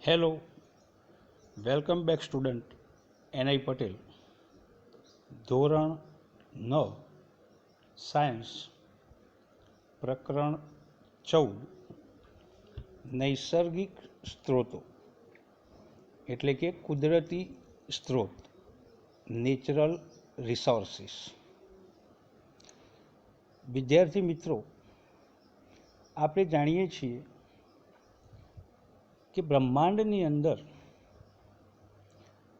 Hello, welcome back student Ni Patel. ધોરણ 9 science, પ્રકરણ 14 નૈસર્ગિક સ્ત્રોતો એટલે કે કુદરતી સ્ત્રોત, નેચરલ રિસોર્સિસ. વિદ્યાર્થી મિત્રો, આપણે જાણીએ છીએ કે બ્રહ્માંડની અંદર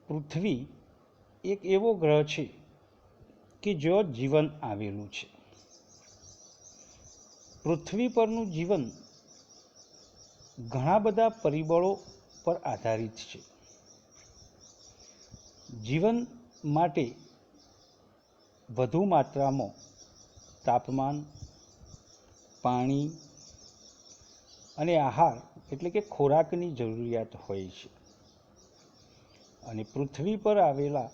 પૃથ્વી એક એવો ગ્રહ છે કે જ્યાં જીવન આવેલું છે. પૃથ્વી પરનું જીવન ઘણા બધા પરિબળો પર આધારિત છે. જીવન માટે વધુ માત્રામાં તાપમાન, પાણી અને આહાર એટલે કે ખોરાકની જરૂરિયાત હોય છે. અને પૃથ્વી પર આવેલા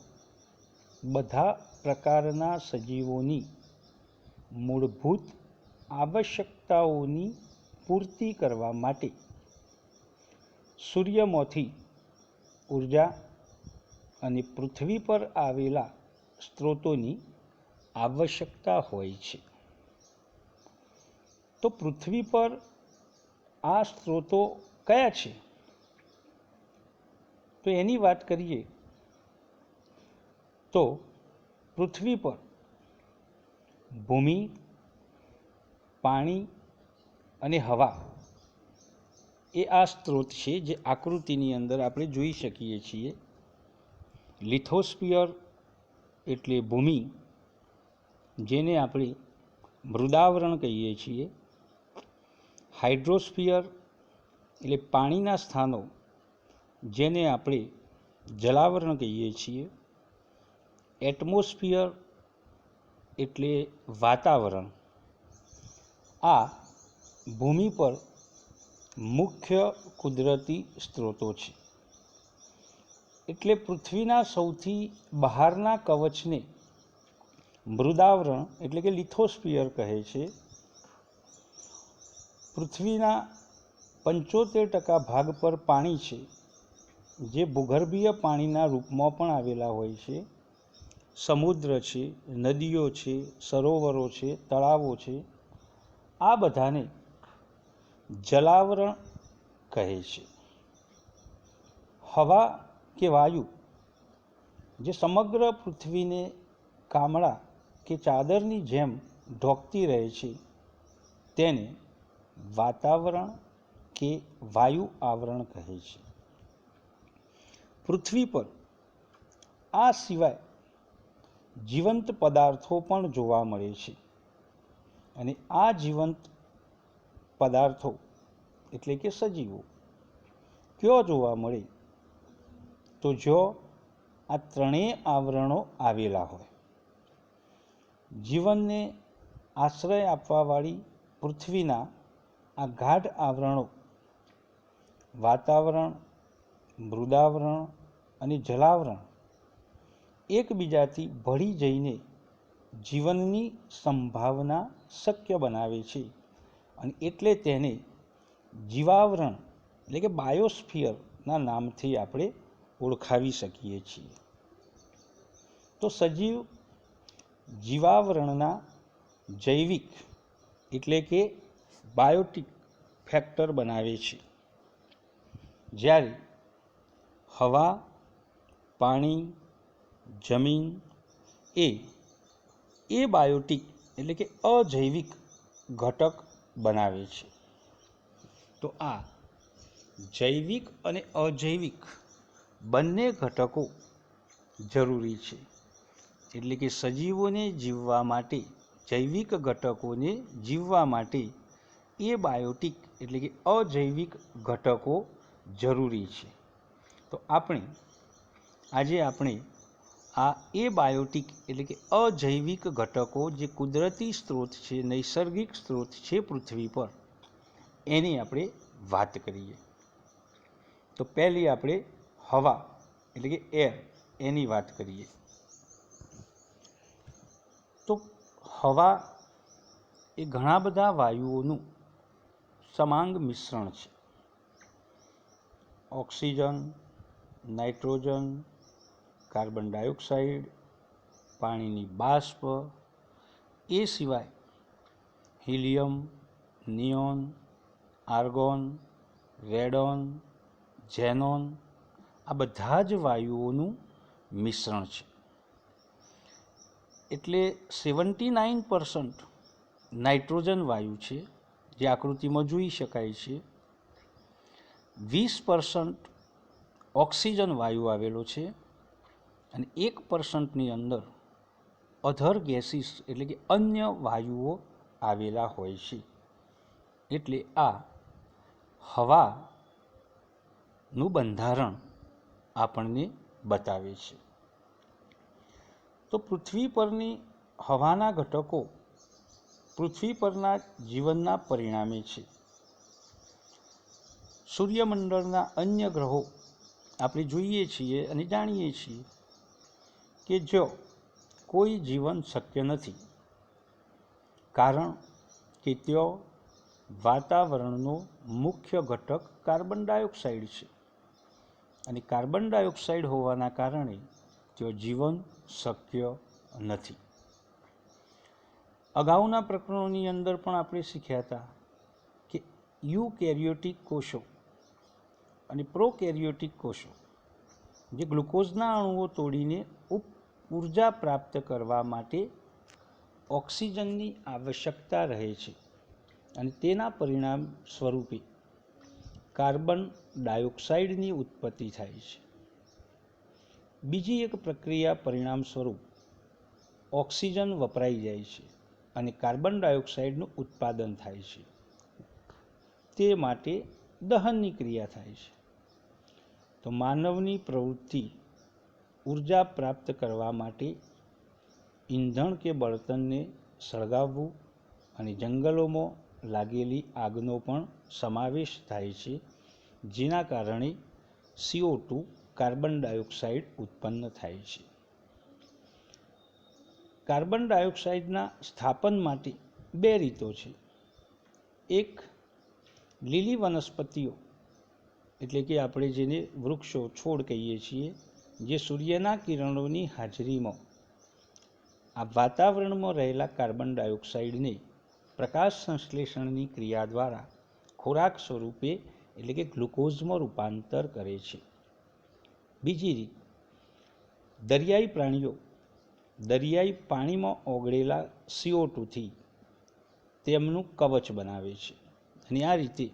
બધા પ્રકારના સજીવોની મૂળભૂત આવશ્યકતાઓની પૂર્તિ કરવા માટે સૂર્યમાંથી ઉર્જા અને પૃથ્વી પર આવેલા સ્ત્રોતોની આવશ્યકતા હોય છે. તો પૃથ્વી પર આ સ્ત્રોતો કયા છે? તો એની વાત કરીએ તો પૃથ્વી પર ભૂમિ, પાણી અને હવા એ આ સ્ત્રોત છે જે આકૃતિની અંદર આપણે જોઈ શકીએ છીએ. લિથોસ્ફિયર એટલે ભૂમિ, જેને આપણે મૃદાવરણ કહીએ છીએ. હાઇડ્રોસ્ફિયર એટલે પાણીના સ્થાનો, જેને આપણે જલાવરણ કહીએ છીએ. એટમોસ્ફિયર એટલે વાતાવરણ. આ ભૂમિ પર મુખ્ય કુદરતી સ્ત્રોતો છે. એટલે પૃથ્વીના સૌથી બહારના કવચને મૃદાવરણ એટલે કે લિથોસ્ફિયર કહે છે. પૃથ્વીના 75% ભાગ પર પાણી છે, જે ભૂગર્ભીય પાણીના રૂપમાં પણ આવેલા હોય છે. સમુદ્ર છે, નદીઓ છે, સરોવરો છે, તળાવો છે, આ બધાને જલાવરણ કહે છે. હવા કે વાયુ જે સમગ્ર પૃથ્વીને કામળા કે ચાદરની જેમ ઢોકતી રહે છે, તેને વાતાવરણ કે વાયુ આવરણ કહે છે. પૃથ્વી પર આ સિવાય જીવંત પદાર્થો પણ જોવા મળે છે. અને આ જીવંત પદાર્થો એટલે કે સજીવો ક્યાં જોવા મળે? તો જો આ ત્રણેય આવરણો આવેલા હોય. જીવનને આશ્રય આપવાવાળી પૃથ્વીના આ ગાઢ આવરણો વાતાવરણ, મૃદાવરણ અને જલાવરણ એકબીજાથી ભળી જઈને જીવનની સંભાવના શક્ય બનાવે છે. અને એટલે તેને જીવાવરણ એટલે કે બાયોસ્ફિયરના નામથી આપણે ઓળખાવી શકીએ છીએ. તો સજીવ જીવાવરણના જૈવિક એટલે કે બાયોટિક ફેક્ટર બનાવે છે, જ્યારે હવા, પાણી, જમીન એ બાયોટિક એટલે કે અજૈવિક ઘટક બનાવે છે. તો આ જૈવિક અને અજૈવિક બંને ઘટકો જરૂરી છે. એટલે કે સજીવોને જીવવા માટે, જૈવિક ઘટકોને જીવવા માટે એ બાયોટિક એટલે કે અજૈવિક ઘટકો જરૂરી છે. તો આજે આપણે આ એ બાયોટિક એટલે કે અજૈવિક ઘટકો જે કુદરતી સ્ત્રોત છે, નૈસર્ગિક સ્ત્રોત છે પૃથ્વી પર, એની આપણે વાત કરીએ. તો પહેલી આપણે હવા એટલે કે એર એની વાત કરીએ. તો હવા એ ઘણા બધા વાયુઓનું સમાંગ મિશ્રણ છે. ઓક્સિજન, નાઇટ્રોજન, કાર્બન ડાયોક્સાઇડ, પાણીની બાષ્પ, એ સિવાય helium, neon, argon, radon, xenon, આ બધા જ વાયુઓનું મિશ્રણ છે. એટલે 79% નાઇટ્રોજન વાયુ છે, જે આકૃતિમાં જોઈ શકાય છે. 20% ઓક્સિજન વાયુ આવેલો છે અને 1%ની અંદર અધર ગેસીસ એટલે કે અન્ય વાયુઓ આવેલા હોય છે. એટલે આ હવાનું બંધારણ આપણને બતાવે છે. તો પૃથ્વી પરની હવાના ઘટકો પૃથ્વી પરના જીવનના પરિણામે છે. સૂર્યમંડળના અન્ય ગ્રહો આપણે જોઈએ છીએ અને જાણીએ છીએ કે જો કોઈ જીવન શક્ય નથી, કારણ કે ત્યાં વાતાવરણનો મુખ્ય ઘટક કાર્બન ડાયોક્સાઇડ છે અને કાર્બન ડાયોક્સાઇડ હોવાના કારણે ત્યાં જીવન શક્ય નથી. અગાઉના પ્રકરણોની અંદર પણ આપણે શીખ્યા હતા કે યુકેરિયોટિક કોષો અને પ્રોકેરિયોટિક કોષો જે ગ્લુકોઝના અણુઓ તોડીને ઉર્જા પ્રાપ્ત કરવા માટે ઓક્સિજનની આવશ્યકતા રહે છે અને તેના પરિણામ સ્વરૂપે કાર્બન ડાયોક્સાઇડની ઉત્પત્તિ થાય છે. બીજી એક પ્રક્રિયા પરિણામ સ્વરૂપ ઓક્સિજન વપરાઈ જાય છે અને કાર્બન ડાયોક્સાઇડનું ઉત્પાદન થાય છે. તે માટે દહનની ક્રિયા થાય છે. તો માનવની પ્રવૃત્તિ ઉર્જા પ્રાપ્ત કરવા માટે ઈંધણ કે બળતણને સળગાવવું અને જંગલોમાં લાગેલી આગનો પણ સમાવેશ થાય છે, જેના કારણે CO2 કાર્બન ડાયોક્સાઇડ ઉત્પન્ન થાય છે. કાર્બન ડાયોક્સાઇડના સ્થાપન માટે બે રીતો છે. એક, લીલી વનસ્પતિઓ એટલે કે આપણે જેને વૃક્ષો છોડ કહીએ છીએ, જે સૂર્યના કિરણોની હાજરીમાં આ વાતાવરણમાં રહેલા કાર્બન ડાયોક્સાઇડને પ્રકાશ સંશ્લેષણની ક્રિયા દ્વારા ખોરાક સ્વરૂપે એટલે કે ગ્લુકોઝમાં રૂપાંતર કરે છે. બીજી રીત, દરિયાઈ પ્રાણીઓ દરિયાઈ પાણીમાં ઓગળેલા CO2થી તેમનું કવચ બનાવે છે અને આ રીતે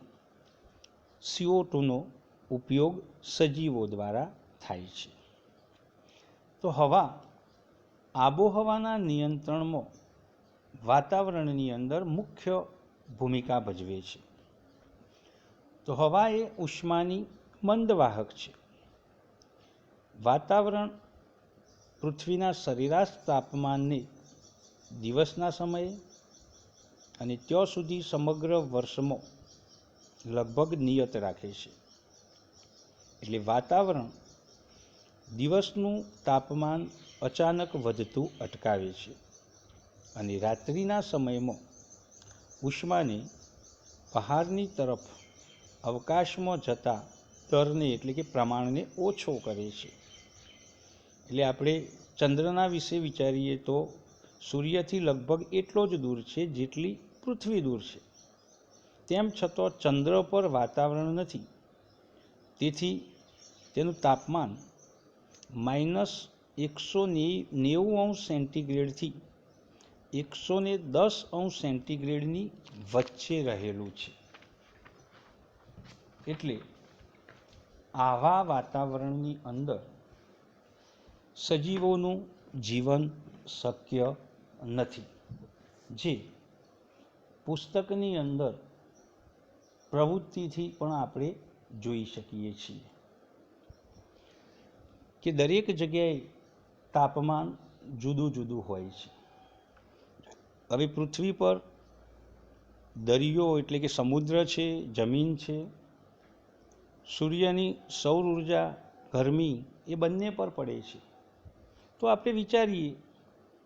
CO2નો ઉપયોગ સજીવો દ્વારા થાય છે. તો હવા આબોહવાના નિયંત્રણમાં વાતાવરણની અંદર મુખ્ય ભૂમિકા ભજવે છે. તો હવા એ ઉષ્માની મંદવાહક છે. વાતાવરણ પૃથ્વીના સરેરાશ તાપમાનને દિવસના સમયે અને ત્યાં સુધી સમગ્ર વર્ષમાં લગભગ નિયત રાખે છે. એટલે વાતાવરણ દિવસનું તાપમાન અચાનક વધતું અટકાવે છે અને રાત્રિના સમયમાં ઉષ્માને બહારની તરફ અવકાશમાં જતા દરને એટલે કે પ્રમાણને ઓછો કરે છે. એટલે આપણે ચંદ્રના વિશે વિચારીએ તો સૂર્યથી લગભગ એટલો જ દૂર છે જેટલી પૃથ્વી દૂર છે. તેમ છતાં ચંદ્ર પર વાતાવરણ નથી, તેથી તેનું તાપમાન -190°C થી 110°C વચ્ચે રહેલું છે. એટલે આવા વાતાવરણની અંદર સજીવોનું જીવન શક્ય નથી, જે પુસ્તકની અંદર પ્રવૃત્તિથી પણ આપણે જોઈ શકીએ છીએ કે દરેક જગ્યાએ તાપમાન જુદું જુદું હોય છે. હવે પૃથ્વી પર દરિયો એટલે કે સમુદ્ર છે, જમીન છે, સૂર્યની સૌર ઉર્જા ગરમી એ બંને પર પડે છે. તો આપણે વિચારીએ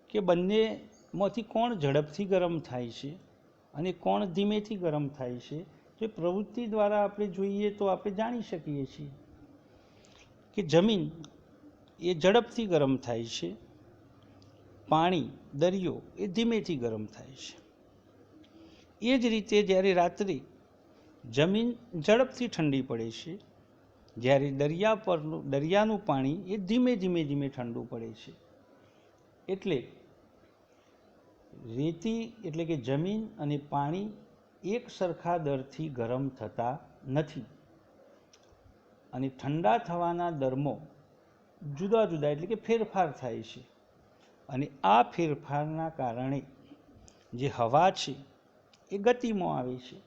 કે બંનેમાંથી કોણ ઝડપથી ગરમ થાય છે અને કોણ ધીમેથી ગરમ થાય છે, તો એ પ્રવૃત્તિ દ્વારા આપણે જોઈએ તો આપણે જાણી શકીએ છીએ કે જમીન એ ઝડપથી ગરમ થાય છે, પાણી દરિયો એ ધીમેથી ગરમ થાય છે. એ જ રીતે જ્યારે રાત્રે જમીન ઝડપથી ઠંડી પડે છે, જ્યારે દરિયાનું પાણી એ ધીમે ધીમે ઠંડુ પડે છે. એટલે રેતી એટલે કે જમીન અને પાણી એક સરખા દરથી ગરમ થતા નથી અને ઠંડા થવાના દરમાં જુદા જુદા એટલે કે ફેરફાર થાય છે. અને આ ફેરફારના કારણે જે હવા છે એ ગતિમાં આવે છે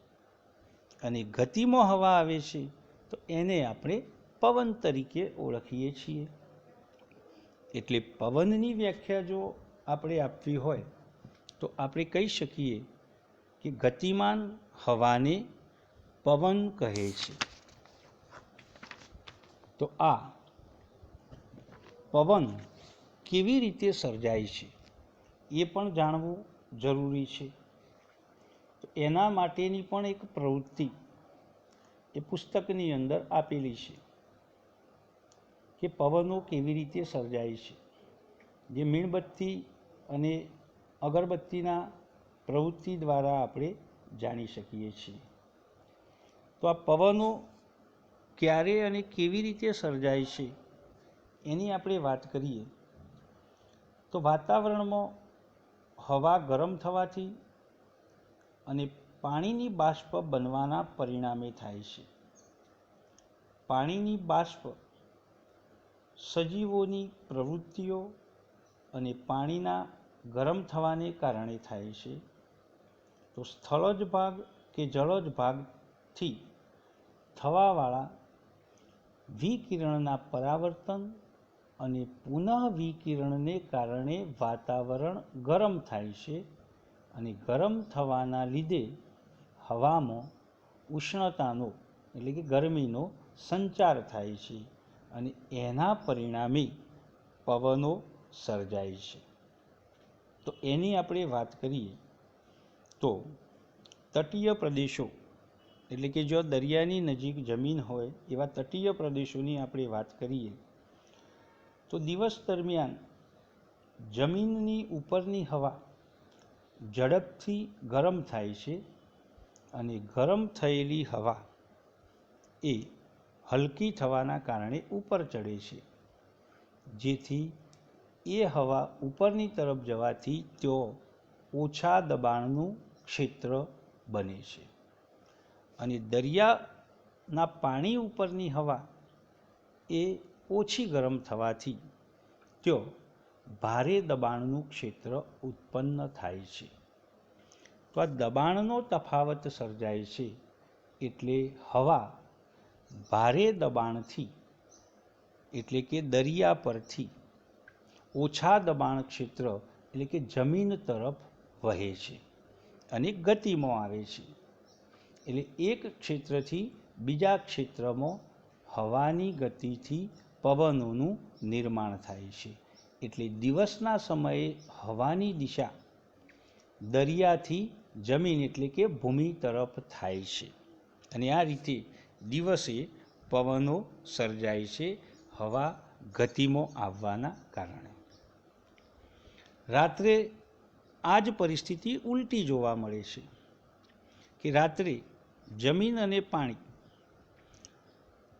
અને ગતિમાં હવા આવે છે તો એને આપણે પવન તરીકે ઓળખીએ છીએ. એટલે પવનની વ્યાખ્યા જો આપણે આપવી હોય તો આપણે કહી શકીએ કે ગતિમાન હવાને પવન કહે છે. તો આ પવન કેવી રીતે સર્જાય છે એ પણ જાણવું જરૂરી છે. તો એના માટેની પણ એક પ્રવૃત્તિ એ પુસ્તકની અંદર આપેલી છે કે પવનો કેવી રીતે સર્જાય છે, જે મીણબત્તી અને અગરબત્તીના પ્રવૃત્તિ દ્વારા આપણે જાણી શકીએ છીએ. તો આ પવનો ક્યારે અને કેવી રીતે સર્જાય છે એની આપણે વાત કરીએ તો વાતાવરણમાં હવા ગરમ થવાથી અને પાણીની બાષ્પ બનવાના પરિણામે થાય છે. પાણીની બાષ્પ સજીવોની પ્રવૃત્તિઓ અને પાણીના ગરમ થવાને કારણે થાય છે. તો સ્થળજ ભાગ કે જળજ ભાગથી થવાવાળા વિકિરણના પરાવર્તન અને પુનઃ વિકિરણને કારણે વાતાવરણ ગરમ થાય છે અને ગરમ થવાના લીધે હવામાં ઉષ્ણતાનો એટલે કે ગરમીનો સંચાર થાય છે અને એના પરિણામે પવનો સર્જાય છે. તો એની આપણે વાત કરીએ તો તટીય પ્રદેશો એટલે કે જો દરિયાની નજીક જમીન હોય એવા તટીય પ્રદેશોની આપણે વાત કરીએ તો દિવસ દરમિયાન જમીનની ઉપરની હવા ઝડપથી ગરમ થાય છે અને ગરમ થયેલી હવા એ હલકી થવાના કારણે ઉપર ચડે છે, જેથી એ હવા ઉપરની તરફ જવાથી તેઓ ઓછા દબાણનું ક્ષેત્ર બને છે અને દરિયાના પાણી ઉપરની હવા એ ઓછી ગરમ થવાથી તેઓ ભારે દબાણનું ક્ષેત્ર ઉત્પન્ન થાય છે. તો આ દબાણનો તફાવત સર્જાય છે એટલે હવા ભારે દબાણથી એટલે કે દરિયા પરથી ઓછા દબાણ ક્ષેત્ર એટલે કે જમીન તરફ વહે છે અને ગતિમાં આવે છે. એટલે એક ક્ષેત્રથી બીજા ક્ષેત્રમાં હવાની ગતિથી પવનોનું નિર્માણ થાય છે. એટલે દિવસના સમયે હવાની દિશા દરિયાથી જમીન એટલે કે ભૂમિ તરફ થાય છે અને આ રીતે દિવસે પવનો સર્જાય છે હવા ગતિમાં આવવાના કારણે. રાત્રે આ જ પરિસ્થિતિ ઉલટી જોવા મળે છે કે રાત્રે જમીન અને પાણી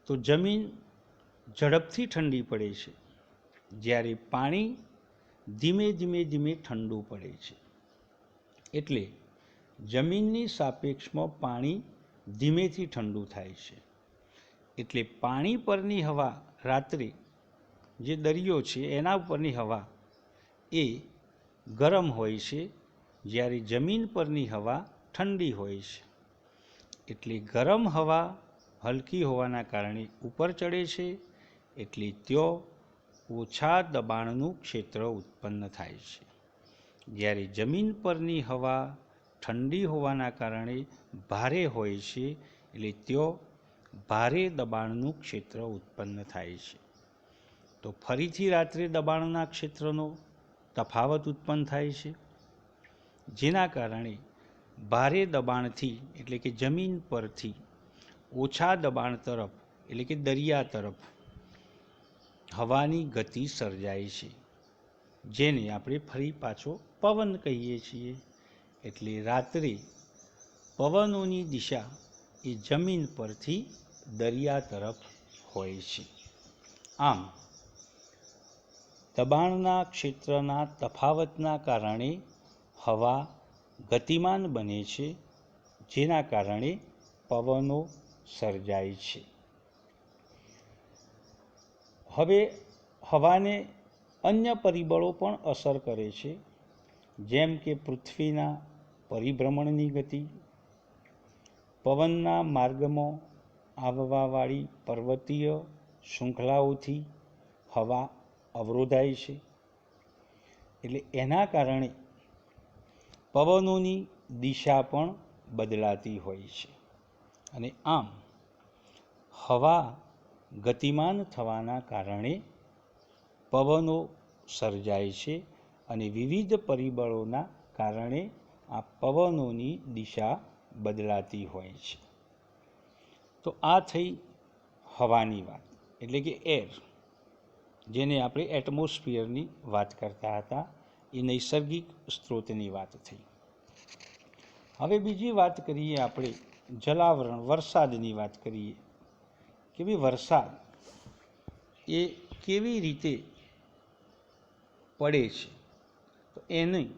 તો જમીન ઝડપથી ઠંડી પડે છે, જ્યારે પાણી ધીમે ધીમે ઠંડુ પડે છે. એટલે જમીનની સાપેક્ષમાં પાણી ધીમેથી ઠંડુ થાય છે. એટલે પાણી પરની હવા રાત્રે જે દરિયો છે એના ઉપરની હવા એ ગરમ હોય છે, જ્યારે જમીન પરની હવા ઠંડી હોય છે. એટલે ગરમ હવા હલકી હોવાના કારણે ઉપર ચડે છે, એટલે ત્યાં ઓછા દબાણનું ક્ષેત્ર ઉત્પન્ન થાય છે, જ્યારે જમીન પરની હવા ઠંડી હોવાના કારણે ભારે હોય છે, એટલે ત્યાં ભારે દબાણનું ક્ષેત્ર ઉત્પન્ન થાય છે. તો ફરીથી રાત્રે દબાણના ક્ષેત્રનો તફાવત ઉત્પન્ન થાય છે, જેના કારણે ભારે દબાણથી એટલે કે જમીન પરથી ઓછા દબાણ તરફ એટલે કે દરિયા તરફ હવાની ગતિ સર્જાય છે, જેને આપણે ફરી પાછો પવન કહીએ છીએ. એટલે રાત્રે પવનોની દિશા એ જમીન પરથી દરિયા તરફ હોય છે. આમ દબાણના ક્ષેત્રના તફાવતના કારણે હવા ગતિમાન બને છે, જેના કારણે પવનો સર્જાય છે. હવે હવાને અન્ય પરિબળો પણ અસર કરે છે, જેમ કે પૃથ્વીના પરિભ્રમણની ગતિ, પવનના માર્ગમાં આવવાવાળી પર્વતીય શૃંખલાઓથી હવા અવરોધાય છે. એટલે એના કારણે પવનોની દિશા પણ બદલાતી હોય છે, અને આમ હવા ગતિમાન થવાના કારણે પવનો સર્જાય છે, અને વિવિધ પરિબળોના કારણે આ પવનોની દિશા બદલાતી હોય છે. તો આ થઈ હવાની વાત, એટલે કે એર, જેને આપણે એટમોસ્ફિયરની વાત કરતા હતા. એ નૈસર્ગિક સ્ત્રોતની વાત થઈ. હવે બીજી વાત કરીએ આપણે જલાવરણ, વરસાદની વાત કરીએ કે ભાઈ વરસાદ એ કેવી રીતે પડે છે. તો એની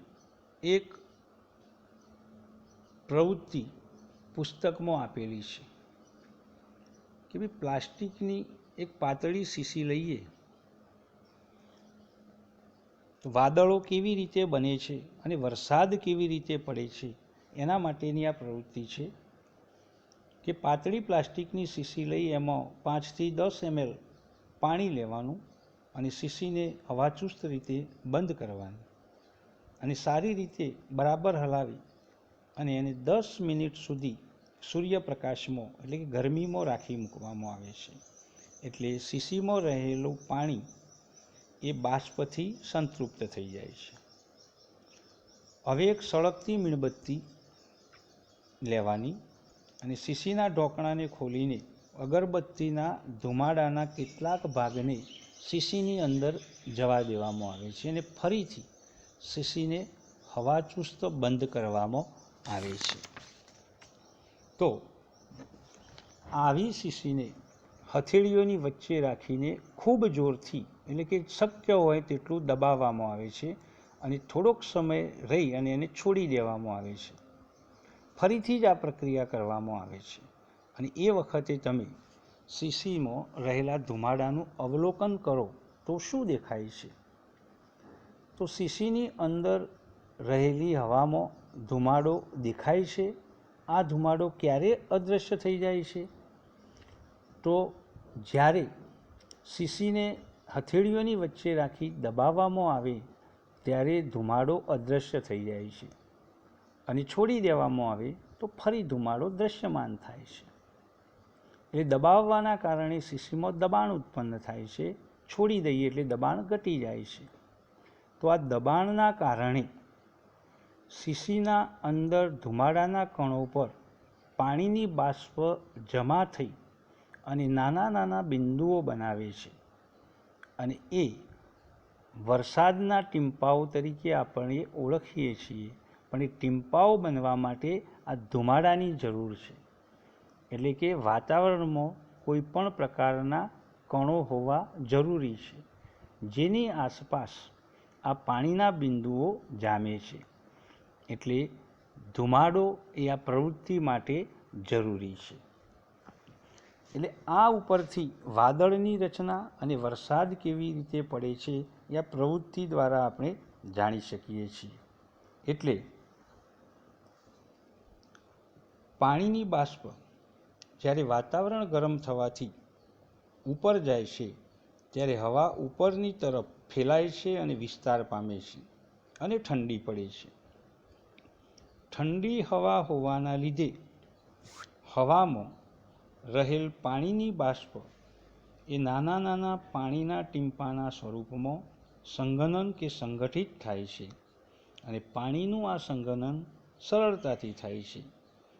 એક પ્રવૃત્તિ પુસ્તકમાં આપેલી છે કે ભાઈ પ્લાસ્ટિકની એક પાતળી શીશી લઈએ તો વાદળો કેવી રીતે બને છે અને વરસાદ કેવી રીતે પડે છે, એના માટેની આ પ્રવૃત્તિ છે કે પાતળી પ્લાસ્ટિકની શીશી લઈ એમાં 5 થી 10 ml પાણી લેવાનું અને શીશીને હવાચુસ્ત રીતે બંધ કરવાની અને સારી રીતે બરાબર હલાવી અને એને 10 મિનિટ સુધી સૂર્યપ્રકાશમાં એટલે કે ગરમીમાં રાખી મૂકવામાં આવે છે. એટલે શીશીમાં રહેલું પાણી એ બાષ્પથી સંતૃપ્ત થઈ જાય છે. હવે એક સળગતી મીણબત્તી લેવાની અને શીશીના ઢોકણાને ખોલીને અગરબત્તીના ધુમાડાના કેટલાક ભાગને શીશીની અંદર જવા દેવામાં આવે છે અને ફરીથી શીશીને હવાચુસ્ત બંધ કરવામાં આવે છે. તો આવી શીશીને હથેળીઓની વચ્ચે રાખીને ખૂબ જોરથી એટલે કે શક્ય હોય તેટલું દબાવવામાં આવે છે અને થોડોક સમય રહી અને એને છોડી દેવામાં આવે છે. ફરીથી જ આ પ્રક્રિયા કરવામાં આવે છે અને એ વખતે તમે શીશીમાં રહેલા ધુમાડાનું અવલોકન કરો તો શું દેખાય છે. તો શીશીની અંદર રહેલી હવામાં ધુમાડો દેખાય છે. આ ધુમાડો ક્યારે અદૃશ્ય થઈ જાય છે, તો જ્યારે શીશીને હથેળીઓની વચ્ચે રાખી દબાવવામાં આવે ત્યારે ધુમાડો અદૃશ્ય થઈ જાય છે અને છોડી દેવામાં આવે તો ફરી ધુમાડો દૃશ્યમાન થાય છે. એટલે દબાવવાના કારણે શીશીમાં દબાણ ઉત્પન્ન થાય છે, છોડી દઈએ એટલે દબાણ ઘટી જાય છે. તો આ દબાણના કારણે શીશીના અંદર ધુમાડાના કણો પર પાણીની બાષ્પ જમા થઈ અને નાના નાના બિંદુઓ બનાવે છે અને એ વરસાદના ટીમ્પાઓ તરીકે આપણે ઓળખીએ છીએ. પણ એ ટીમ્પાઓ બનવા માટે આ ધુમાડાની જરૂર છે. એટલે કે વાતાવરણમાં કોઈ પણ પ્રકારના કણો હોવા જરૂરી છે, જેની આસપાસ આ પાણીના બિંદુઓ જામે છે. એટલે ધુમાડો એ આ પ્રવૃત્તિ માટે જરૂરી છે. એટલે આ ઉપરથી વાદળની રચના અને વરસાદ કેવી રીતે પડે છે એ આ પ્રવૃત્તિ દ્વારા આપણે જાણી શકીએ છીએ. એટલે પાણીની બાષ્પ જ્યારે વાતાવરણ ગરમ થવાથી ઉપર જાય છે ત્યારે હવા ઉપરની તરફ ફેલાય છે અને વિસ્તાર પામે છે અને ઠંડી પડે છે. ઠંડી હવા હોવાના લીધે હવામાં રહેલ પાણીની બાષ્પ એ નાના નાના પાણીના ટીમ્પાના સ્વરૂપમાં સંઘનન કે સંગઠિત થાય છે અને પાણીનું આ સંઘનન સરળતાથી થાય છે.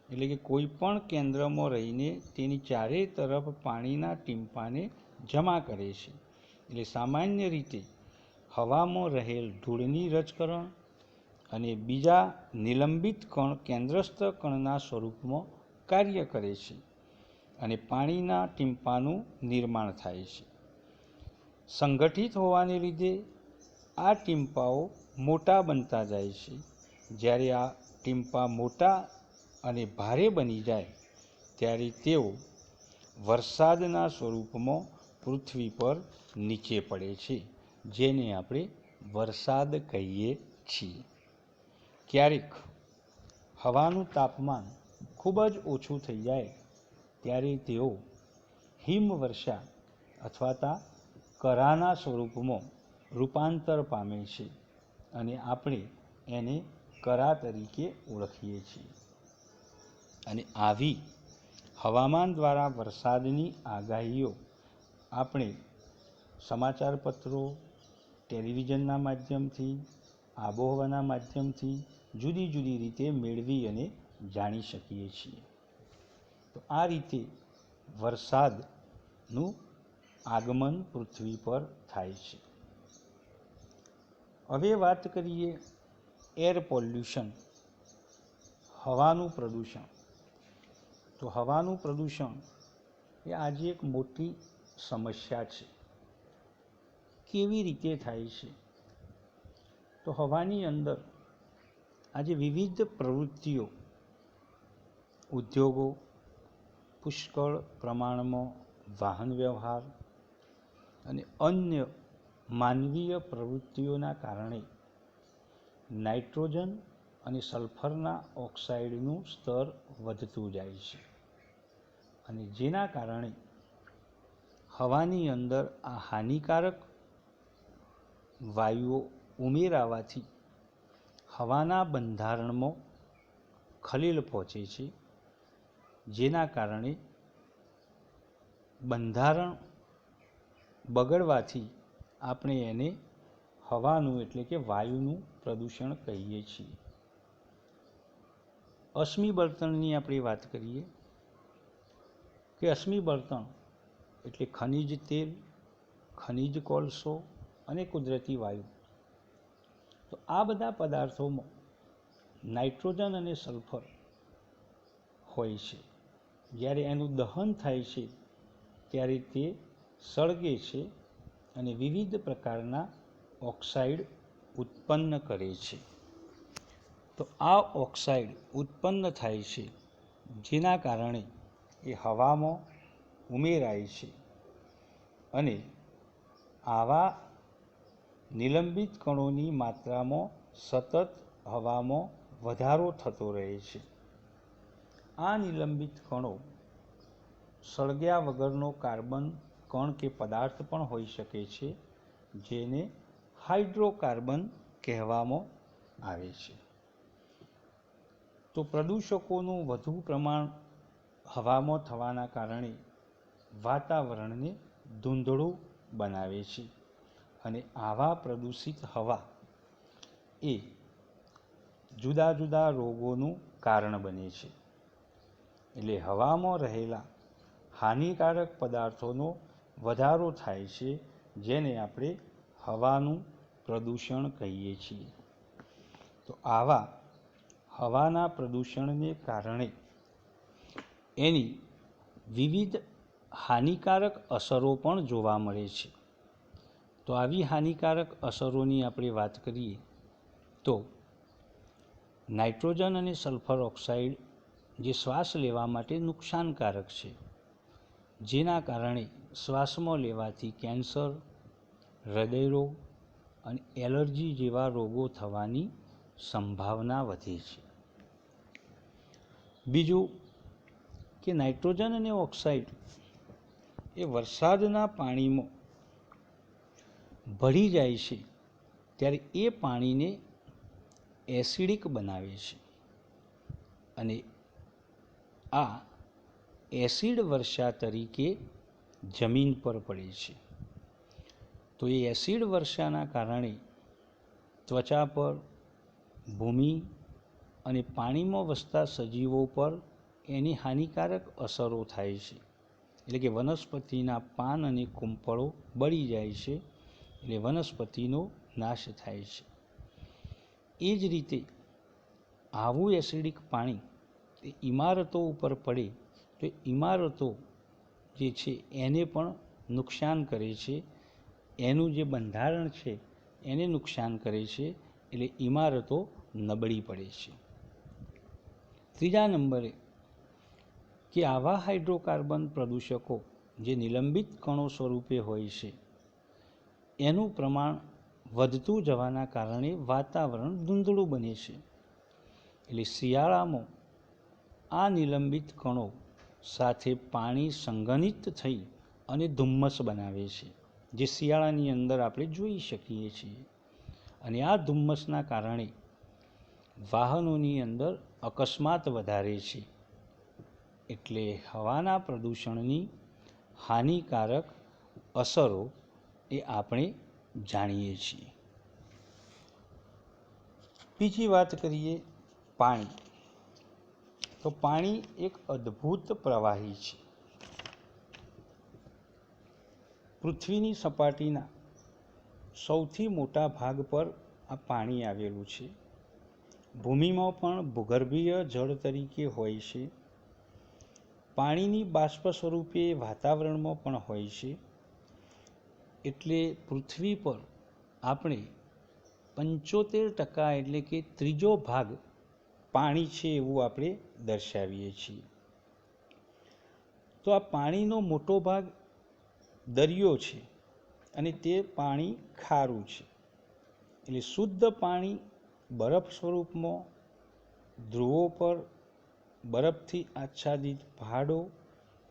એટલે કે કોઈ પણ કેન્દ્રમાં રહીને તેની ચારે તરફ પાણીના ટીમ્પાને જમા કરે છે. એટલે સામાન્ય રીતે હવામાં રહેલ ધૂળની રજકરણ અને બીજા નિલંબિત કણ કેન્દ્રસ્થ કણના સ્વરૂપમાં કાર્ય કરે છે અને પાણીના ટીમ્પાનું નિર્માણ થાય છે. સંગઠિત હોવાને લીધે આ ટીમ્પાઓ મોટા બનતા જાય છે. જ્યારે આ ટીમ્પા મોટા અને ભારે બની જાય ત્યારે તેઓ વરસાદના સ્વરૂપમાં પૃથ્વી પર નીચે પડે છે, જેને આપણે વરસાદ કહીએ છીએ. ક્યારેક હવાનું તાપમાન ખૂબ જ ઓછું થઈ જાય ત્યારે તેઓ હિમવર્ષા અથવા કરાના સ્વરૂપમાં રૂપાંતર પામે છે અને આપણે એને કરા તરીકે ઓળખીએ છીએ. અને આવી હવામાન દ્વારા વરસાદની આગાહીઓ આપણે સમાચાર પત્રો, ટેલિવિઝનના માધ્યમથી, આબોહવાના માધ્યમથી જુદી જુદી રીતે મેળવી અને જાણી શકીએ છીએ. તો આ રીતે વરસાદનું આગમન પૃથ્વી પર થાય છે. હવે વાત કરીએ એર પોલ્યુશન, હવાનું પ્રદૂષણ. તો હવાનું પ્રદૂષણ એ આજે એક મોટી સમસ્યા છે. કેવી રીતે થાય છે? તો હવાની અંદર આજે વિવિધ પ્રવૃત્તિઓ, ઉદ્યોગો, પુષ્કળ પ્રમાણમાં વાહન વ્યવહાર અને અન્ય માનવીય પ્રવૃત્તિઓના કારણે નાઇટ્રોજન અને સલ્ફરના ઓક્સાઇડનું સ્તર વધતું જાય છે અને જેના કારણે હવાની અંદર આ હાનિકારક વાયુઓ ઉમેરાવાથી હવાના બંધારણમાં ખલેલ પહોંચે છે, જેના કારણે બંધારણ બગડવાથી આપણે એને હવાનું એટલે કે વાયુનું પ્રદૂષણ કહીએ છીએ. અશ્મિ બળતણની આપણે વાત કરીએ કે અશ્મિ બળતણ એટલે ખનિજ તેલ, ખનિજ કોલસો અને કુદરતી વાયુ. તો આ બધા પદાર્થોમાં નાઇટ્રોજન અને સલ્ફર હોય છે. જ્યારે એનું દહન થાય છે ત્યારે તે સળગે છે અને વિવિધ પ્રકારના ઓક્સાઇડ ઉત્પન્ન કરે છે. તો આ ઓક્સાઇડ ઉત્પન્ન થાય છે જેના કારણે એ હવામાં ઉમેરાય છે અને આવા નિલંબિત કણોની માત્રામાં સતત હવામાં વધારો થતો રહે છે. આ નિલંબિત કણો સળગ્યા વગરનો કાર્બન કણ કે પદાર્થ પણ હોઈ શકે છે, જેને હાઇડ્રોકાર્બન કહેવામાં આવે છે. તો પ્રદૂષકોનું વધુ પ્રમાણ હવામાં થવાના કારણે વાતાવરણને ધૂંધળું બનાવે છે અને આવા પ્રદૂષિત હવા એ જુદા જુદા રોગોનું કારણ બને છે. એટલે હવામાં રહેલા હાનિકારક પદાર્થોનો વધારો થાય છે, જેને આપણે હવાનું પ્રદૂષણ કહીએ છીએ. તો આવા હવાના પ્રદૂષણને કારણે એની વિવિધ હાનિકારક અસરો પણ જોવા મળે છે. તો આવી હાનિકારક અસરોની આપણે વાત કરીએ તો નાઇટ્રોજન અને સલ્ફર ઓક્સાઇડ જે શ્વાસ લેવા માટે નુકસાનકારક છે, જેના કારણે શ્વાસમાં લેવાથી કેન્સર, હૃદયરોગ અને એલર્જી જેવા રોગો થવાની સંભાવના વધે છે. બીજું કે નાઇટ્રોજન અને ઓક્સાઇડ એ વરસાદના પાણીમાં ભળી જાય છે ત્યારે એ પાણીને એસિડિક બનાવે છે અને આ એસિડ વર્ષા તરીકે જમીન પર પડે છે. તો એ એસિડ વર્ષાના કારણે ત્વચા પર, ભૂમિ અને પાણીમાં વસતા સજીવો પર એની હાનિકારક અસરો થાય છે. એટલે કે વનસ્પતિના પાન અને કુંપળો બળી જાય છે, એટલે વનસ્પતિનો નાશ થાય છે. એ જ રીતે આવું એસિડિક પાણી એ ઇમારતો ઉપર પડે તો ઇમારતો જે છે એને પણ નુકસાન કરે છે, એનું જે બંધારણ છે એને નુકસાન કરે છે, એટલે ઇમારતો નબળી પડે છે. ત્રીજા નંબરે કે આવા હાઇડ્રોકાર્બન પ્રદૂષકો જે નિલંબિત કણો સ્વરૂપે હોય છે એનું પ્રમાણ વધતું જવાના કારણે વાતાવરણ ધૂંધળું બને છે. એટલે શિયાળામાં આ નિલંબિત કણો સાથે પાણી સંઘનિત થઈ અને ધુમ્મસ બનાવે છે, જે શિયાળાની અંદર આપણે જોઈ શકીએ છીએ. અને આ ધુમ્મસના કારણે વાહનોની અંદર અકસ્માત વધારે છે. એટલે હવાના પ્રદૂષણની હાનિકારક અસરો એ આપણે જાણીએ છીએ. બીજી વાત કરીએ પાણી. તો પાણી એક અદ્ભુત પ્રવાહી છે. પૃથ્વીની સપાટીના સૌથી મોટા ભાગ પર આ પાણી આવેલું છે. ભૂમિમાં પણ ભૂગર્ભીય જળ તરીકે હોય છે. પાણીની બાષ્પ સ્વરૂપે વાતાવરણમાં પણ હોય છે. એટલે પૃથ્વી પર આપણે 75% એટલે કે ત્રીજો ભાગ પાણી છે એવું આપણે દર્શાવીએ છીએ. તો આ પાણીનો મોટો ભાગ દરિયો છે અને તે પાણી ખારું છે. એટલે શુદ્ધ પાણી બરફ સ્વરૂપમાં ધ્રુવો પર બરફથી આચ્છાદિત પહાડો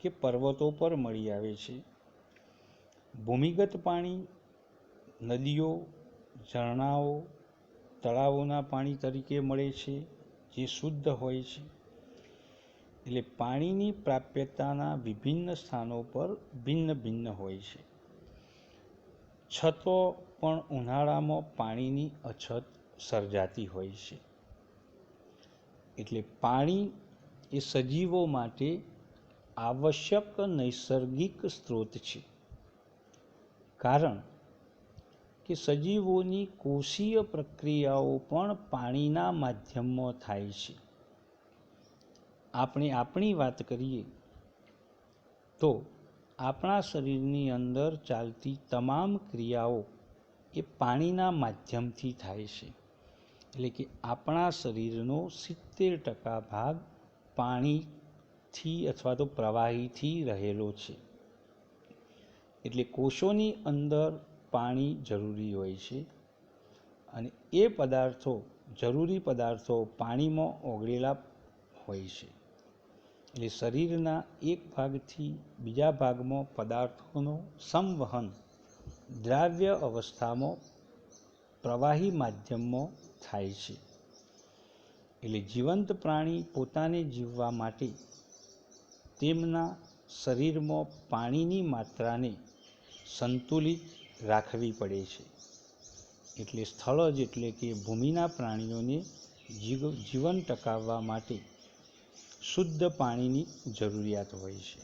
કે પર્વતો પર મળી આવે છે. ભૂમિગત પાણી નદીઓ, ઝરણાઓ, તળાવોના પાણી તરીકે મળે છે, જે શુદ્ધ હોય છે. એટલે પાણીની પ્રાપ્યતાના વિભિન્ન સ્થાનો પર ભિન્ન ભિન્ન હોય છે. છતો પણ ઉનાળામાં પાણીની અછત સર્જાતી હોય છે. એટલે પાણી એ સજીવો માટે આવશ્યક નૈસર્ગિક સ્ત્રોત છે. કારણ કે સજીવોની કોષીય પ્રક્રિયાઓ પણ પાણીના માધ્યમમાં થાય છે. આપણે આપણી વાત કરીએ તો આપણા શરીરની અંદર ચાલતી તમામ ક્રિયાઓ એ પાણીના માધ્યમથી થાય છે. એટલે કે આપણા શરીરનો 70% ભાગ પાણીથી અથવા તો પ્રવાહીથી રહેલો છે. એટલે કોષોની અંદર પાણી જરૂરી હોય છે અને એ પદાર્થો, જરૂરી પદાર્થો પાણીમાં ઓગળેલા હોય છે. એટલે શરીરના એક ભાગથી બીજા ભાગમાં પદાર્થોનું સંવહન દ્રાવ્ય અવસ્થામાં પ્રવાહી માધ્યમમાં થાય છે. એટલે જીવંત પ્રાણી પોતાને જીવવા માટે તેમના શરીરમાં પાણીની માત્રાને સંતુલિત રાખવી પડે છે. એટલે સ્થળજ એટલે કે ભૂમિના પ્રાણીઓને જીવન ટકાવવા માટે શુદ્ધ પાણીની જરૂરિયાત હોય છે.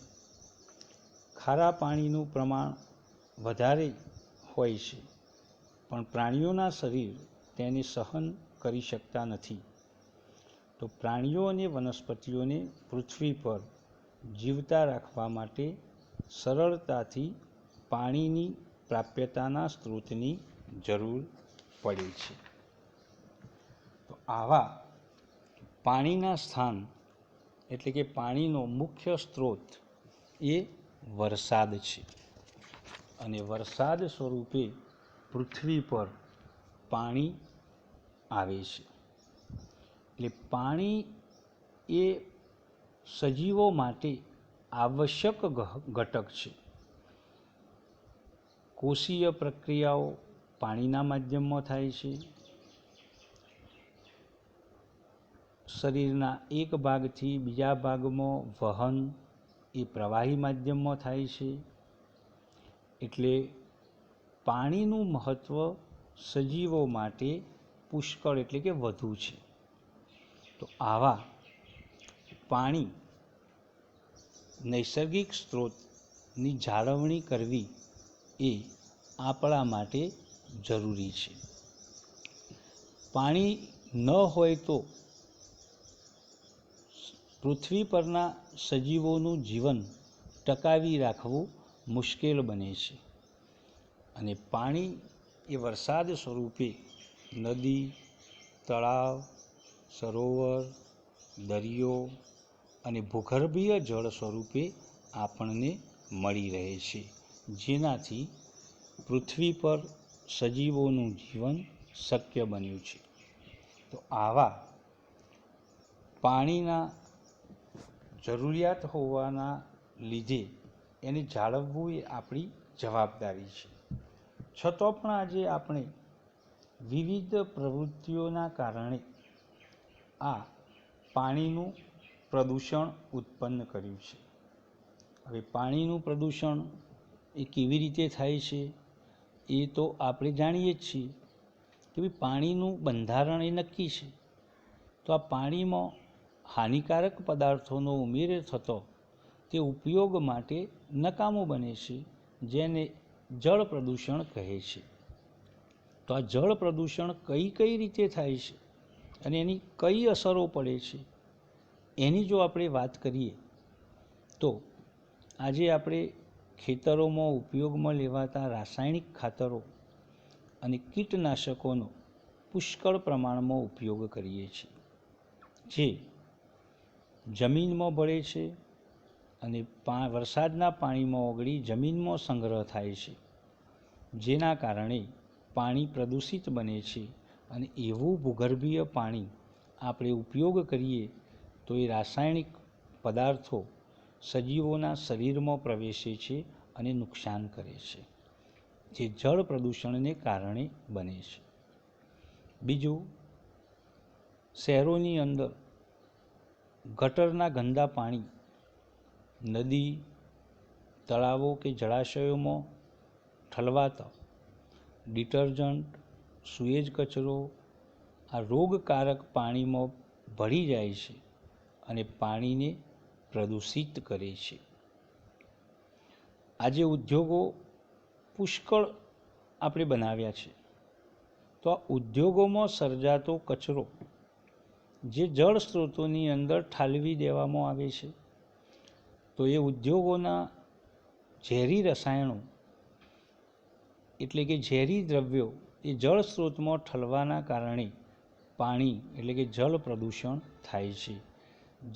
ખારા પાણીનું પ્રમાણ વધારે હોય છે, પણ પ્રાણીઓના શરીર તેને સહન કરી શકતા નથી. તો પ્રાણીઓ અને વનસ્પતિઓને પૃથ્વી પર જીવતા રાખવા માટે સરળતાથી પાણીની પ્રાપ્યતાના સ્ત્રોતની જરૂર પડે છે. તો આવા પાણીના સ્થાન એટલે કે પાણીનો મુખ્ય સ્ત્રોત એ વરસાદ છે. અને વરસાદ સ્વરૂપે પૃથ્વી પર પાણી આવે છે. એટલે પાણી એ સજીવો માટે આવશ્યક ઘટક છે. કોષીય પ્રક્રિયાઓ પાણીના માધ્યમમાં થાય છે. શરીરના એક ભાગથી બીજા ભાગમાં વહન એ પ્રવાહી માધ્યમમાં થાય છે. એટલે પાણીનું મહત્ત્વ સજીવો માટે પુષ્કળ એટલે કે વધુ છે. તો આવા પાણી નૈસર્ગિક સ્ત્રોતની જાળવણી કરવી એ આપણા માટે જરૂરી છે. પાણી ન હોય તો પૃથ્વી પરના સજીવોનું જીવન ટકાવી રાખવું મુશ્કેલ બને છે. અને પાણી એ વરસાદ સ્વરૂપે નદી, તળાવ, સરોવર, દરિયો અને ભૂગર્ભીય જળ સ્વરૂપે આપણને મળી રહે છે, જેનાથી પૃથ્વી પર સજીવોનું જીવન શક્ય બન્યું છે. તો આવા પાણીના જરૂરિયાત હોવાના લીધે એને જાળવવું એ આપણી જવાબદારી છે. છતાં પણ આજે આપણે વિવિધ પ્રવૃત્તિઓના કારણે આ પાણીનું પ્રદૂષણ ઉત્પન્ન કર્યું છે. હવે પાણીનું પ્રદૂષણ એ કેવી રીતે થાય છે એ તો આપણે જાણીએ જ છીએ કે ભાઈ પાણીનું બંધારણ એ નક્કી છે. તો આ પાણીમાં હાનિકારક પદાર્થોનો ઉમેર થતો તે ઉપયોગ માટે નકામું બને છે, જેને જળ પ્રદૂષણ કહે છે. તો આ જળ પ્રદૂષણ કઈ રીતે થાય છે અને એની કઈ અસરો પડે છે એની જો આપણે વાત કરીએ તો આજે આપણે ખેતરોમાં ઉપયોગમાં લેવાતા રાસાયણિક ખાતરો અને કીટનાશકોનો પુષ્કળ પ્રમાણમાં ઉપયોગ કરીએ છીએ, જે જમીનમાં ભળે છે અને વરસાદના પાણીમાં ઓગળી જમીનમાં સંગ્રહ થાય છે, જેના કારણે પાણી પ્રદૂષિત બને છે. અને એવું ભૂગર્ભીય પાણી આપણે ઉપયોગ કરીએ તો એ રાસાયણિક પદાર્થો સજીવોના શરીરમાં પ્રવેશે છે અને નુકસાન કરે છે, જે જળ પ્રદૂષણને કારણે બને છે. બીજું, શહેરોની અંદર ગટરના ગંદા પાણી નદી, તળાવો કે જળાશયોમાં ઠલવાતા ડિટર્જન્ટ, સુએજ કચરો આ રોગકારક પાણીમાં ભળી જાય છે અને પાણીને પ્રદૂષિત કરે છે. આજે ઉદ્યોગો પુષ્કળ આપણે બનાવ્યા છે, તો આ ઉદ્યોગોમાં સર્જાતો કચરો જે જળ સ્ત્રોતોની અંદર ઠાલવી દેવામાં આવે છે, તો એ ઉદ્યોગોના ઝેરી રસાયણો એટલે કે ઝેરી દ્રવ્યો એ જળ સ્ત્રોતમાં ઠલવાના કારણે પાણી એટલે કે જળ પ્રદૂષણ થાય છે,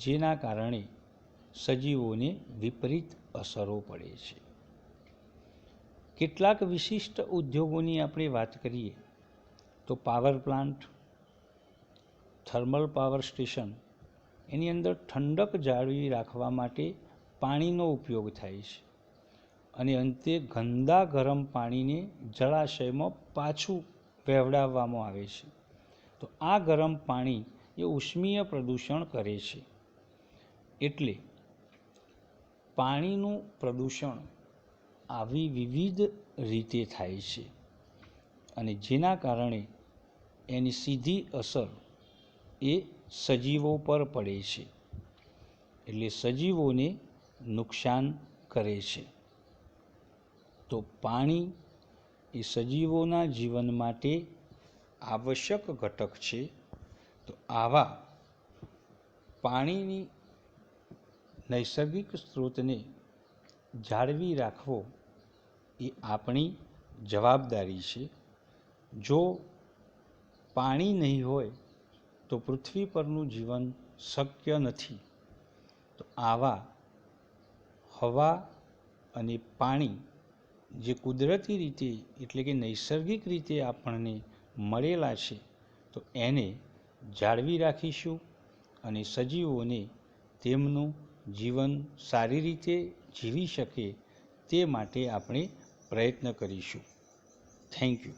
જેના કારણે સજીવોને વિપરીત અસરો પડે છે. કેટલાક વિશિષ્ટ ઉદ્યોગોની આપણે વાત કરીએ તો power plant, thermal power station એની અંદર ઠંડક જાળવી રાખવા માટે પાણીનો ઉપયોગ થાય છે અને અંતે ગંદા ગરમ પાણીને જળાશયમાં પાછું વહેવડાવવામાં આવે છે. તો આ ગરમ પાણી એ ઉષ્મીય પ્રદૂષણ કરે છે. એટલે પાણીનું પ્રદૂષણ આવી વિવિધ રીતે થાય છે અને જેના કારણે એની સીધી અસર એ સજીવો પર પડે છે, એટલે સજીવોને નુકસાન કરે છે. તો પાણી એ સજીવોના જીવન માટે આવશ્યક ઘટક છે. તો આવા પાણીની નૈસર્ગિક સ્ત્રોતને જાળવી રાખવો એ આપણી જવાબદારી છે. જો પાણી નહીં હોય તો પૃથ્વી પરનું જીવન શક્ય નથી. તો આવા હવા અને પાણી જે કુદરતી રીતે એટલે કે નૈસર્ગિક રીતે આપણને મળેલા છે, તો એને જાળવી રાખીશું અને સજીવોને તેમનું જીવન સારી રીતે જીવી શકે તે માટે આપણે પ્રયત્ન કરીશું. Thank you.